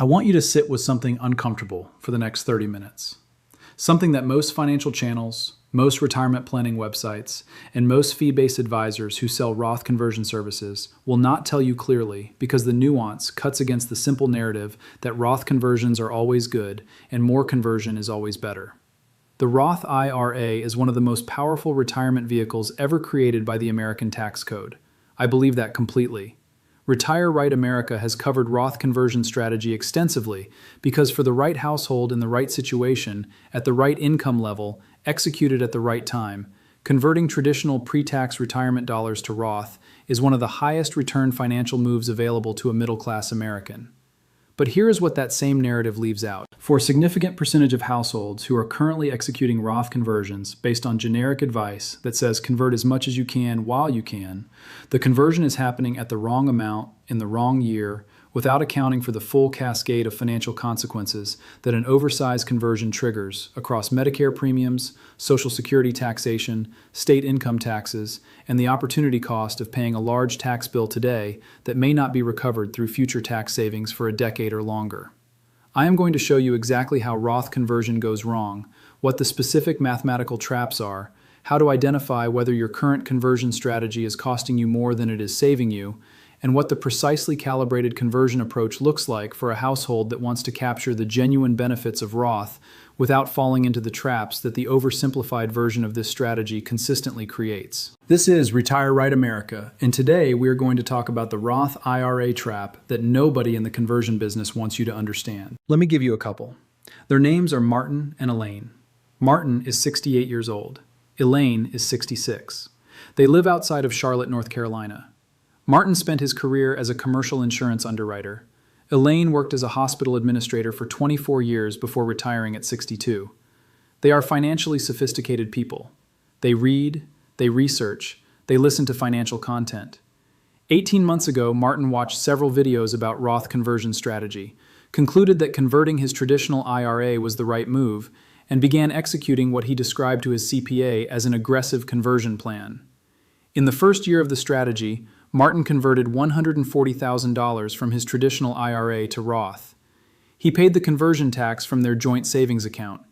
I want you to sit with something uncomfortable for the next 30 minutes. Something that most financial channels, most retirement planning websites, and most fee-based advisors who sell Roth conversion services will not tell you clearly because the nuance cuts against the simple narrative that Roth conversions are always good and more conversion is always better. The Roth IRA is one of the most powerful retirement vehicles ever created by the American tax code. I believe that completely. Retire Right America has covered Roth conversion strategy extensively because for the right household in the right situation, at the right income level, executed at the right time, converting traditional pre-tax retirement dollars to Roth is one of the highest return financial moves available to a middle-class American. But here is what that same narrative leaves out. For a significant percentage of households who are currently executing Roth conversions based on generic advice that says convert as much as you can while you can, the conversion is happening at the wrong amount in the wrong year without accounting for the full cascade of financial consequences that an oversized conversion triggers across Medicare premiums, Social Security taxation, state income taxes, and the opportunity cost of paying a large tax bill today that may not be recovered through future tax savings for a decade or longer. I am going to show you exactly how Roth conversion goes wrong, what the specific mathematical traps are, how to identify whether your current conversion strategy is costing you more than it is saving you, and what the precisely calibrated conversion approach looks like for a household that wants to capture the genuine benefits of Roth without falling into the traps that the oversimplified version of this strategy consistently creates. This is Retire Right America, and today we are going to talk about the Roth IRA trap that nobody in the conversion business wants you to understand. Let me give you a couple. Their names are Martin and Elaine. Martin is 68 years old. Elaine is 66. They live outside of Charlotte, North Carolina. Martin spent his career as a commercial insurance underwriter. Elaine worked as a hospital administrator for 24 years before retiring at 62. They are financially sophisticated people. They read, they research, they listen to financial content. 18 months ago, Martin watched several videos about Roth conversion strategy, concluded that converting his traditional IRA was the right move, and began executing what he described to his CPA as an aggressive conversion plan. In the first year of the strategy, Martin converted $140,000 from his traditional IRA to Roth. He paid the conversion tax from their joint savings account.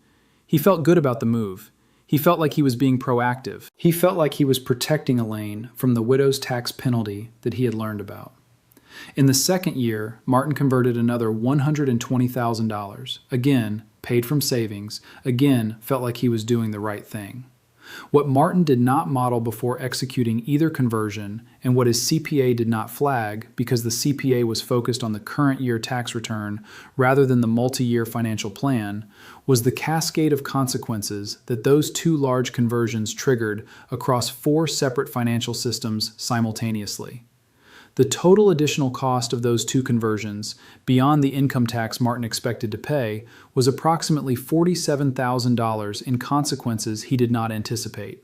He felt good about the move. He felt like he was being proactive. He felt like he was protecting Elaine from the widow's tax penalty that he had learned about. In the second year, Martin converted another $120,000. Again, paid from savings. Again, felt like he was doing the right thing. What Martin did not model before executing either conversion, and what his CPA did not flag because the CPA was focused on the current year tax return rather than the multi-year financial plan, was the cascade of consequences that those two large conversions triggered across 4 separate financial systems simultaneously. The total additional cost of those 2 conversions, beyond the income tax Martin expected to pay, was approximately $47,000 in consequences he did not anticipate.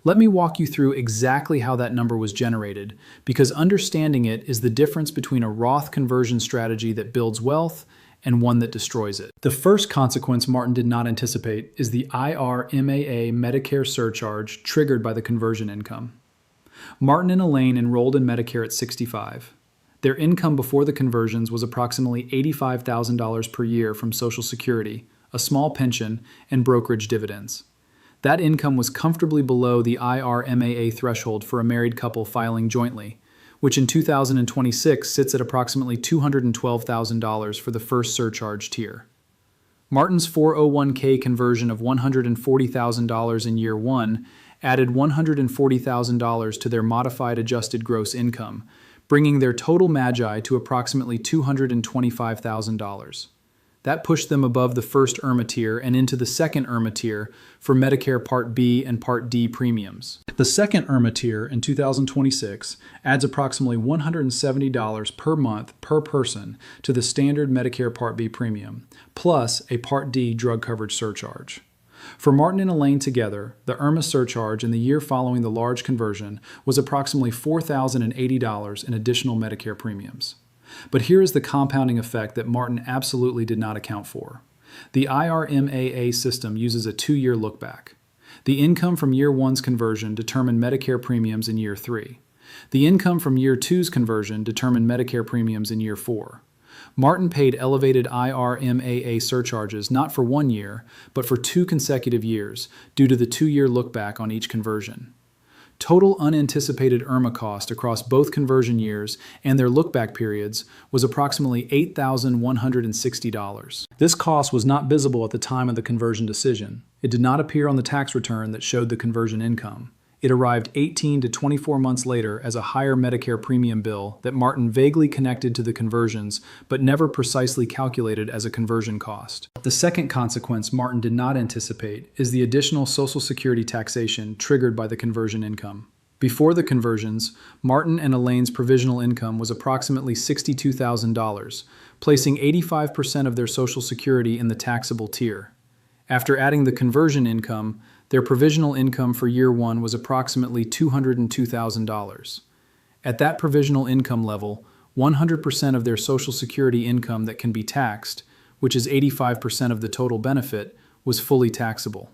Let me walk you through exactly how that number was generated, because understanding it is the difference between a Roth conversion strategy that builds wealth and one that destroys it. The first consequence Martin did not anticipate is the IRMAA Medicare surcharge triggered by the conversion income. Martin and Elaine enrolled in Medicare at 65. Their income before the conversions was approximately $85,000 per year from Social Security, a small pension, and brokerage dividends. That income was comfortably below the IRMAA threshold for a married couple filing jointly, which in 2026 sits at approximately $212,000 for the first surcharge tier. Martin's 401k conversion of $140,000 in year 1 added $140,000 to their modified adjusted gross income, bringing their total magi to approximately $225,000. That pushed them above the first IRMAA tier and into the second IRMAA tier for Medicare Part B and Part D premiums. The second IRMAA tier in 2026 adds approximately $170 per month per person to the standard Medicare Part B premium, plus a Part D drug coverage surcharge. For Martin and Elaine together, the IRMAA surcharge in the year following the large conversion was approximately $4,080 in additional Medicare premiums. But here is the compounding effect that Martin absolutely did not account for. The IRMAA system uses a 2-year lookback. The income from year 1's conversion determined Medicare premiums in year 3. The income from year 2's conversion determined Medicare premiums in year 4. Martin paid elevated IRMAA surcharges not for 1 year, but for 2 consecutive years due to the 2-year lookback on each conversion. Total unanticipated IRMAA cost across both conversion years and their lookback periods was approximately $8,160. This cost was not visible at the time of the conversion decision. It did not appear on the tax return that showed the conversion income. It arrived 18 to 24 months later as a higher Medicare premium bill that Martin vaguely connected to the conversions but never precisely calculated as a conversion cost. The second consequence Martin did not anticipate is the additional Social Security taxation triggered by the conversion income. Before the conversions, Martin and Elaine's provisional income was approximately $62,000, placing 85% of their Social Security in the taxable tier. After adding the conversion income, their provisional income for year 1 was approximately $202,000. At that provisional income level, 100% of their Social Security income that can be taxed, which is 85% of the total benefit, was fully taxable.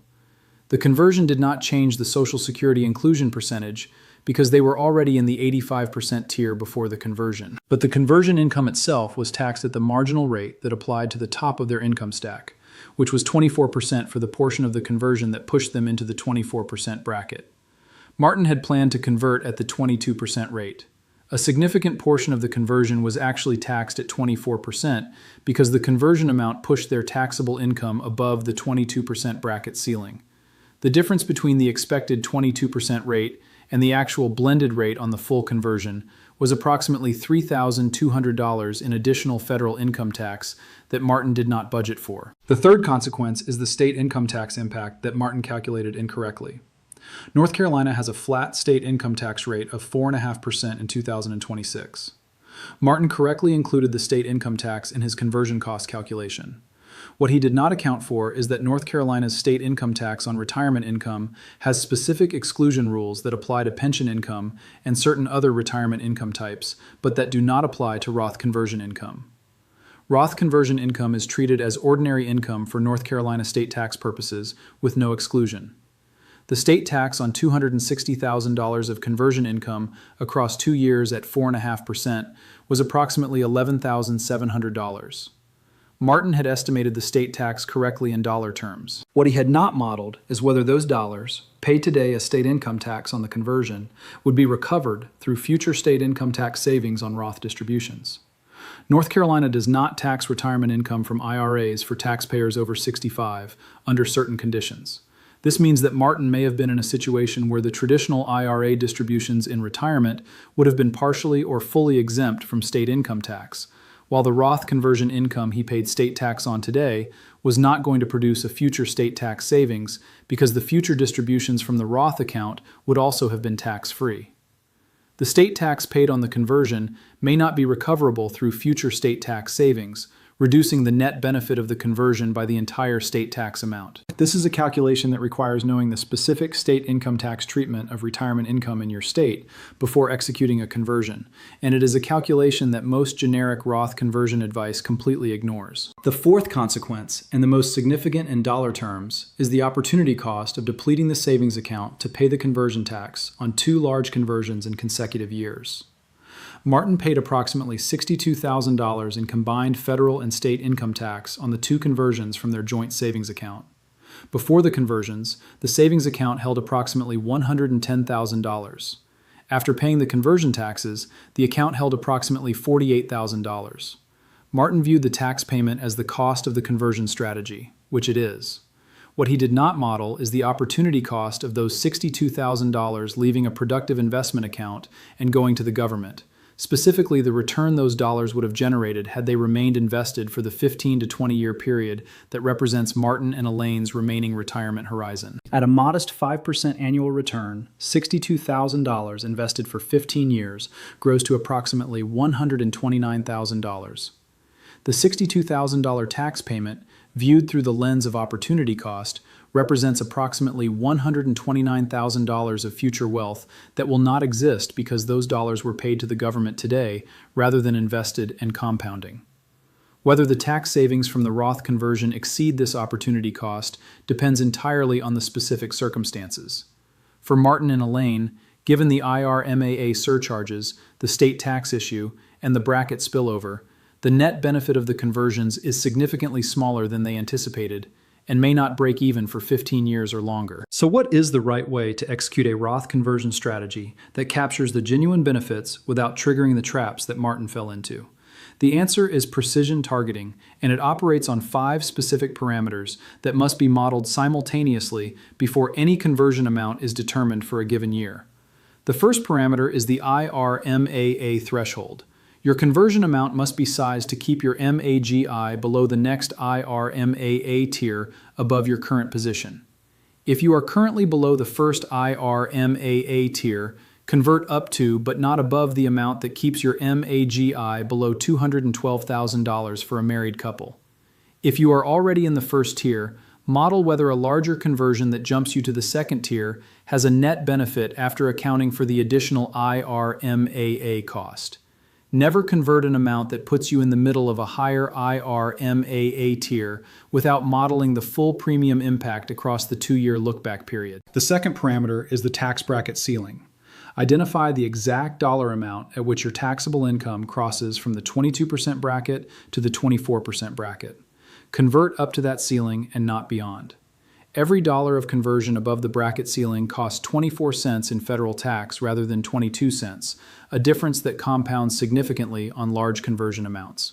The conversion did not change the Social Security inclusion percentage because they were already in the 85% tier before the conversion. But the conversion income itself was taxed at the marginal rate that applied to the top of their income stack, which was 24% for the portion of the conversion that pushed them into the 24% bracket. Martin had planned to convert at the 22% rate. A significant portion of the conversion was actually taxed at 24% because the conversion amount pushed their taxable income above the 22% bracket ceiling. The difference between the expected 22% rate and the actual blended rate on the full conversion was approximately $3,200 in additional federal income tax that Martin did not budget for. The third consequence is the state income tax impact that Martin calculated incorrectly. North Carolina has a flat state income tax rate of 4.5% in 2026. Martin correctly included the state income tax in his conversion cost calculation. What he did not account for is that North Carolina's state income tax on retirement income has specific exclusion rules that apply to pension income and certain other retirement income types, but that do not apply to Roth conversion income. Roth conversion income is treated as ordinary income for North Carolina state tax purposes with no exclusion. The state tax on $260,000 of conversion income across 2 years at 4.5% was approximately $11,700. Martin had estimated the state tax correctly in dollar terms. What he had not modeled is whether those dollars, paid today as state income tax on the conversion, would be recovered through future state income tax savings on Roth distributions. North Carolina does not tax retirement income from IRAs for taxpayers over 65 under certain conditions. This means that Martin may have been in a situation where the traditional IRA distributions in retirement would have been partially or fully exempt from state income tax, while the Roth conversion income he paid state tax on today was not going to produce a future state tax savings because the future distributions from the Roth account would also have been tax-free. The state tax paid on the conversion may not be recoverable through future state tax savings, reducing the net benefit of the conversion by the entire state tax amount. This is a calculation that requires knowing the specific state income tax treatment of retirement income in your state before executing a conversion, and it is a calculation that most generic Roth conversion advice completely ignores. The fourth consequence, and the most significant in dollar terms, is the opportunity cost of depleting the savings account to pay the conversion tax on 2 large conversions in consecutive years. Martin paid approximately $62,000 in combined federal and state income tax on the 2 conversions from their joint savings account. Before the conversions, the savings account held approximately $110,000. After paying the conversion taxes, the account held approximately $48,000. Martin viewed the tax payment as the cost of the conversion strategy, which it is. What he did not model is the opportunity cost of those $62,000 leaving a productive investment account and going to the government. Specifically, the return those dollars would have generated had they remained invested for the 15 to 20-year period that represents Martin and Elaine's remaining retirement horizon. At a modest 5% annual return, $62,000 invested for 15 years grows to approximately $129,000. The $62,000 tax payment, viewed through the lens of opportunity cost, represents approximately $129,000 of future wealth that will not exist because those dollars were paid to the government today rather than invested and compounding. Whether the tax savings from the Roth conversion exceed this opportunity cost depends entirely on the specific circumstances. For Martin and Elaine, given the IRMAA surcharges, the state tax issue, and the bracket spillover, the net benefit of the conversions is significantly smaller than they anticipated and may not break even for 15 years or longer. So what is the right way to execute a Roth conversion strategy that captures the genuine benefits without triggering the traps that Martin fell into? The answer is precision targeting, and it operates on 5 specific parameters that must be modeled simultaneously before any conversion amount is determined for a given year. The first parameter is the IRMAA threshold. Your conversion amount must be sized to keep your MAGI below the next IRMAA tier above your current position. If you are currently below the first IRMAA tier, convert up to but not above the amount that keeps your MAGI below $212,000 for a married couple. If you are already in the first tier, model whether a larger conversion that jumps you to the second tier has a net benefit after accounting for the additional IRMAA cost. Never convert an amount that puts you in the middle of a higher IRMAA tier without modeling the full premium impact across the 2-year lookback period. The second parameter is the tax bracket ceiling. Identify the exact dollar amount at which your taxable income crosses from the 22% bracket to the 24% bracket. Convert up to that ceiling and not beyond. Every dollar of conversion above the bracket ceiling costs 24 cents in federal tax rather than 22 cents, a difference that compounds significantly on large conversion amounts.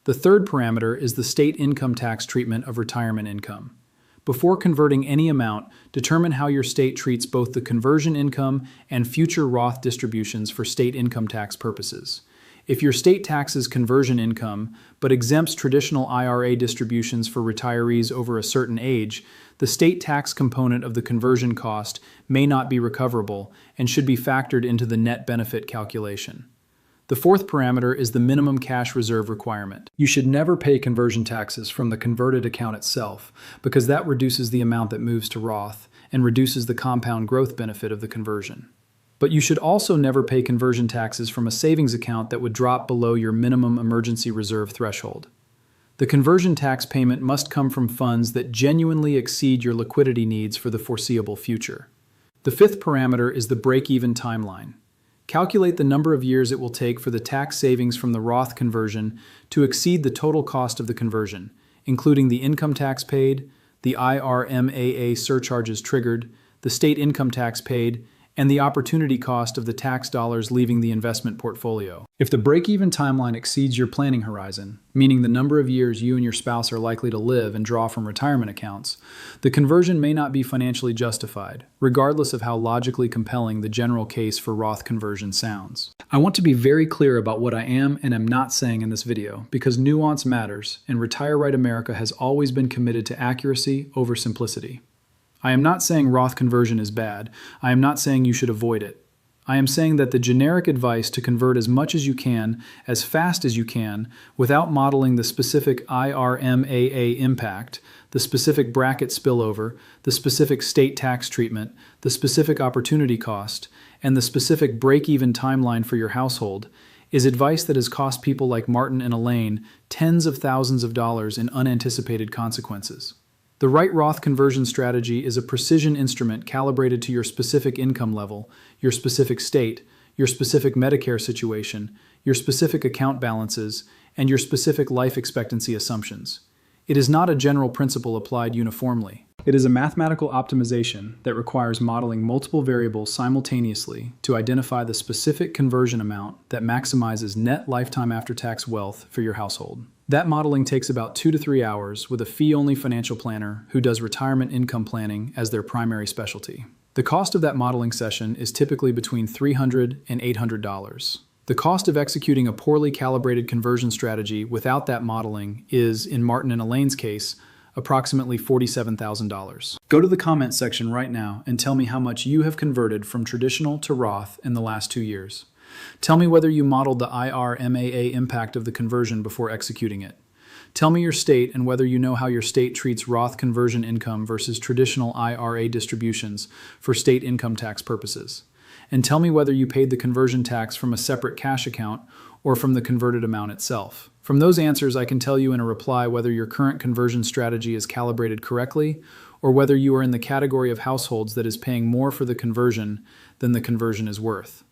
The third parameter is the state income tax treatment of retirement income. Before converting any amount, determine how your state treats both the conversion income and future Roth distributions for state income tax purposes. If your state taxes conversion income, but exempts traditional IRA distributions for retirees over a certain age, the state tax component of the conversion cost may not be recoverable and should be factored into the net benefit calculation. The fourth parameter is the minimum cash reserve requirement. You should never pay conversion taxes from the converted account itself, because that reduces the amount that moves to Roth and reduces the compound growth benefit of the conversion. But you should also never pay conversion taxes from a savings account that would drop below your minimum emergency reserve threshold. The conversion tax payment must come from funds that genuinely exceed your liquidity needs for the foreseeable future. The fifth parameter is the break-even timeline. Calculate the number of years it will take for the tax savings from the Roth conversion to exceed the total cost of the conversion, including the income tax paid, the IRMAA surcharges triggered, the state income tax paid, and the opportunity cost of the tax dollars leaving the investment portfolio. If the break-even timeline exceeds your planning horizon, meaning the number of years you and your spouse are likely to live and draw from retirement accounts, the conversion may not be financially justified, regardless of how logically compelling the general case for Roth conversion sounds. I want to be very clear about what I am and am not saying in this video, because nuance matters, and Retire Right America has always been committed to accuracy over simplicity. I am not saying Roth conversion is bad. I am not saying you should avoid it. I am saying that the generic advice to convert as much as you can, as fast as you can, without modeling the specific IRMAA impact, the specific bracket spillover, the specific state tax treatment, the specific opportunity cost, and the specific break-even timeline for your household, is advice that has cost people like Martin and Elaine tens of thousands of dollars in unanticipated consequences. The right Roth conversion strategy is a precision instrument calibrated to your specific income level, your specific state, your specific Medicare situation, your specific account balances, and your specific life expectancy assumptions. It is not a general principle applied uniformly. It is a mathematical optimization that requires modeling multiple variables simultaneously to identify the specific conversion amount that maximizes net lifetime after-tax wealth for your household. That modeling takes about 2 to 3 hours with a fee-only financial planner who does retirement income planning as their primary specialty. The cost of that modeling session is typically between $300 and $800. The cost of executing a poorly calibrated conversion strategy without that modeling is, in Martin and Elaine's case, approximately $47,000. Go to the comment section right now and tell me how much you have converted from traditional to Roth in the last 2 years. Tell me whether you modeled the IRMAA impact of the conversion before executing it. Tell me your state and whether you know how your state treats Roth conversion income versus traditional IRA distributions for state income tax purposes. And tell me whether you paid the conversion tax from a separate cash account or from the converted amount itself. From those answers, I can tell you in a reply whether your current conversion strategy is calibrated correctly or whether you are in the category of households that is paying more for the conversion than the conversion is worth.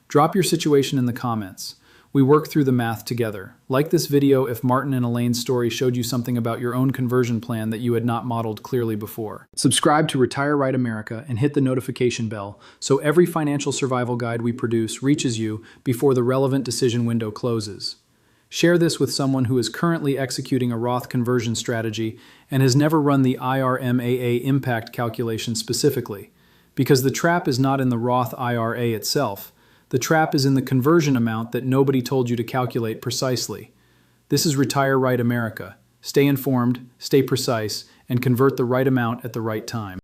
Drop your situation in the comments. We work through the math together. Like this video if Martin and Elaine's story showed you something about your own conversion plan that you had not modeled clearly before. Subscribe to Retire Right America and hit the notification bell so every financial survival guide we produce reaches you before the relevant decision window closes. Share this with someone who is currently executing a Roth conversion strategy and has never run the IRMAA impact calculation specifically, because the trap is not in the Roth IRA itself. The trap is in the conversion amount that nobody told you to calculate precisely. This is Retire Right America. Stay informed, stay precise, and convert the right amount at the right time.